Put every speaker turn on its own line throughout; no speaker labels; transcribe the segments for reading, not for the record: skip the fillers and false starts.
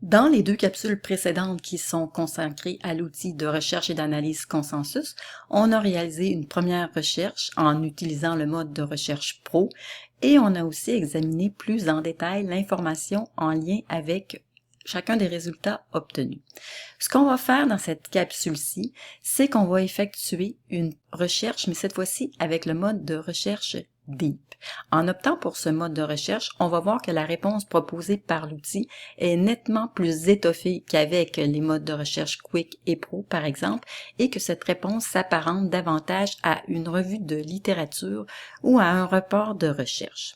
Dans les deux capsules précédentes qui sont consacrées à l'outil de recherche et d'analyse consensus, on a réalisé une première recherche en utilisant le mode de recherche pro et on a aussi examiné plus en détail l'information en lien avec chacun des résultats obtenus. Ce qu'on va faire dans cette capsule-ci, c'est qu'on va effectuer une recherche, mais cette fois-ci avec le mode de recherche Deep. En optant pour ce mode de recherche, on va voir que la réponse proposée par l'outil est nettement plus étoffée qu'avec les modes de recherche Quick et Pro, par exemple, et que cette réponse s'apparente davantage à une revue de littérature ou à un rapport de recherche.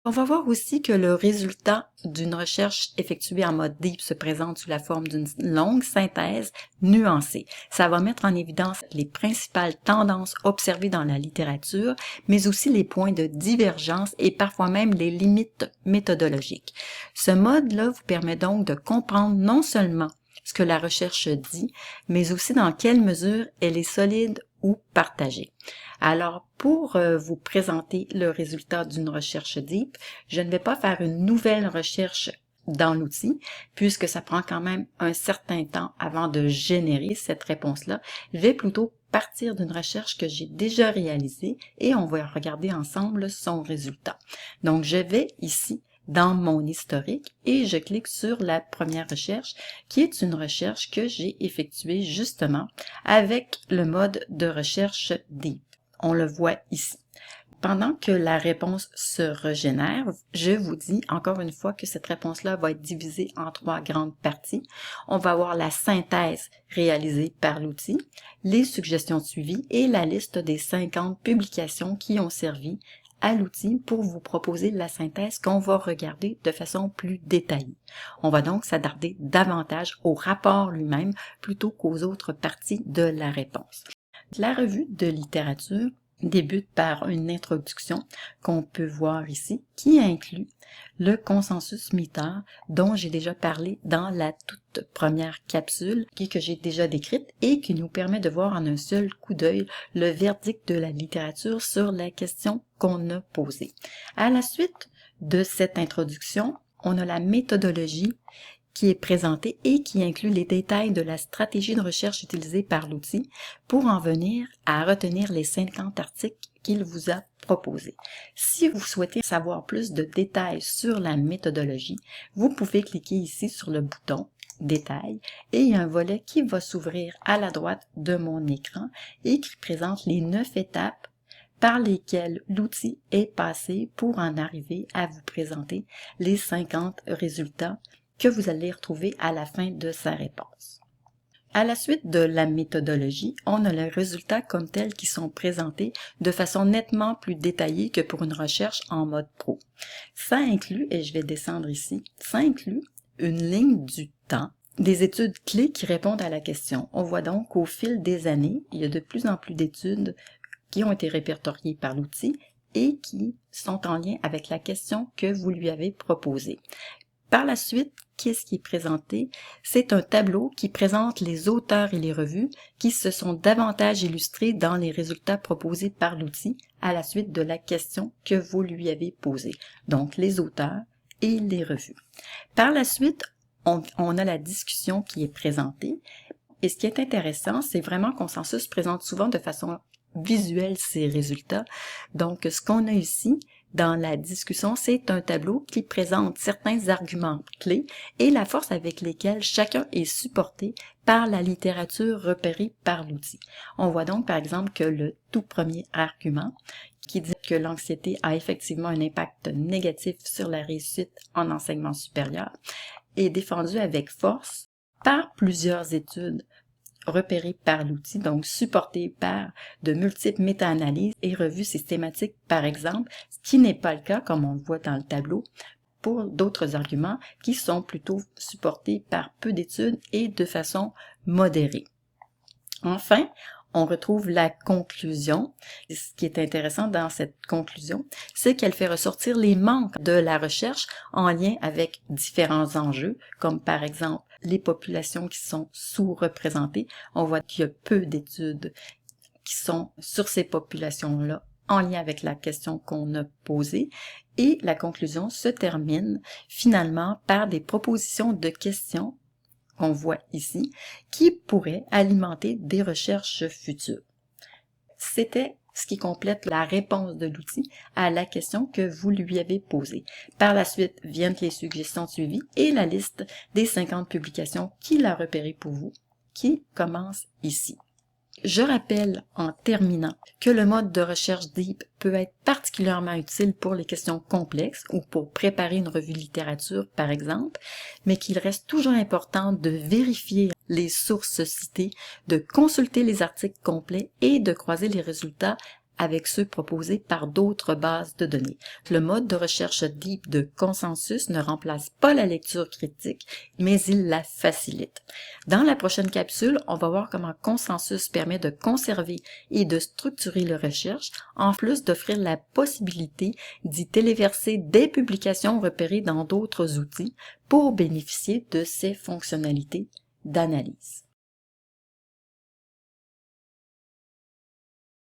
On va voir aussi que le résultat d'une recherche effectuée en mode Deep se présente sous la forme d'une longue synthèse nuancée. Ça va mettre en évidence les principales tendances observées dans la littérature, mais aussi les points de divergence et parfois même les limites méthodologiques. Ce mode-là vous permet donc de comprendre non seulement ce que la recherche dit, mais aussi dans quelle mesure elle est solide ou partagée. Alors, pour vous présenter le résultat d'une recherche Deep, je ne vais pas faire une nouvelle recherche dans l'outil, puisque ça prend quand même un certain temps avant de générer cette réponse-là. Je vais plutôt partir d'une recherche que j'ai déjà réalisée et on va regarder ensemble son résultat. Donc, je vais ici dans mon historique et je clique sur la première recherche qui est une recherche que j'ai effectuée justement avec le mode de recherche Deep. On le voit ici. Pendant que la réponse se régénère, je vous dis encore une fois que cette réponse-là va être divisée en 3 grandes parties. On va avoir la synthèse réalisée par l'outil, les suggestions de suivi et la liste des 50 publications qui ont servi à l'outil pour vous proposer la synthèse qu'on va regarder de façon plus détaillée. On va donc s'attarder davantage au rapport lui-même plutôt qu'aux autres parties de la réponse. La revue de littérature débute par une introduction qu'on peut voir ici, qui inclut le consensus Mitter dont j'ai déjà parlé dans la toute première capsule que j'ai déjà décrite et qui nous permet de voir en un seul coup d'œil le verdict de la littérature sur la question qu'on a posée. À la suite de cette introduction, on a la méthodologie qui est présentée et qui inclut les détails de la stratégie de recherche utilisée par l'outil pour en venir à retenir les 50 articles qu'il vous a proposés. Si vous souhaitez savoir plus de détails sur la méthodologie, vous pouvez cliquer ici sur le bouton Détails et il y a un volet qui va s'ouvrir à la droite de mon écran et qui présente les 9 étapes par lesquelles l'outil est passé pour en arriver à vous présenter les 50 résultats que vous allez retrouver à la fin de sa réponse. À la suite de la méthodologie, on a les résultats comme tels qui sont présentés de façon nettement plus détaillée que pour une recherche en mode pro. Ça inclut, et je vais descendre ici, ça inclut une ligne du temps, des études clés qui répondent à la question. On voit donc qu'au fil des années, il y a de plus en plus d'études qui ont été répertoriées par l'outil et qui sont en lien avec la question que vous lui avez proposée. Par la suite, qu'est-ce qui est présenté? C'est un tableau qui présente les auteurs et les revues qui se sont davantage illustrés dans les résultats proposés par l'outil à la suite de la question que vous lui avez posée. Donc, les auteurs et les revues. Par la suite, on a la discussion qui est présentée. Et ce qui est intéressant, c'est vraiment Consensus présente souvent de façon visuelle ces résultats. Donc, ce qu'on a ici, dans la discussion, c'est un tableau qui présente certains arguments clés et la force avec lesquels chacun est supporté par la littérature repérée par l'outil. On voit donc par exemple que le tout premier argument qui dit que l'anxiété a effectivement un impact négatif sur la réussite en enseignement supérieur est défendu avec force par plusieurs études repérées par l'outil, donc supportées par de multiples méta-analyses et revues systématiques, par exemple, ce qui n'est pas le cas, comme on le voit dans le tableau, pour d'autres arguments qui sont plutôt supportés par peu d'études et de façon modérée. Enfin, on retrouve la conclusion. Ce qui est intéressant dans cette conclusion, c'est qu'elle fait ressortir les manques de la recherche en lien avec différents enjeux, comme par exemple les populations qui sont sous-représentées. On voit qu'il y a peu d'études qui sont sur ces populations-là en lien avec la question qu'on a posée et la conclusion se termine finalement par des propositions de questions qu'on voit ici qui pourraient alimenter des recherches futures. C'était ce qui complète la réponse de l'outil à la question que vous lui avez posée. Par la suite viennent les suggestions de suivi et la liste des 50 publications qu'il a repérées pour vous, qui commence ici. Je rappelle en terminant que le mode de recherche DEEP peut être particulièrement utile pour les questions complexes ou pour préparer une revue de littérature, par exemple, mais qu'il reste toujours important de vérifier les sources citées, de consulter les articles complets et de croiser les résultats avec ceux proposés par d'autres bases de données. Le mode de recherche DEEP de consensus ne remplace pas la lecture critique, mais il la facilite. Dans la prochaine capsule, on va voir comment Consensus permet de conserver et de structurer les recherches, en plus d'offrir la possibilité d'y téléverser des publications repérées dans d'autres outils pour bénéficier de ces fonctionnalités d'analyse.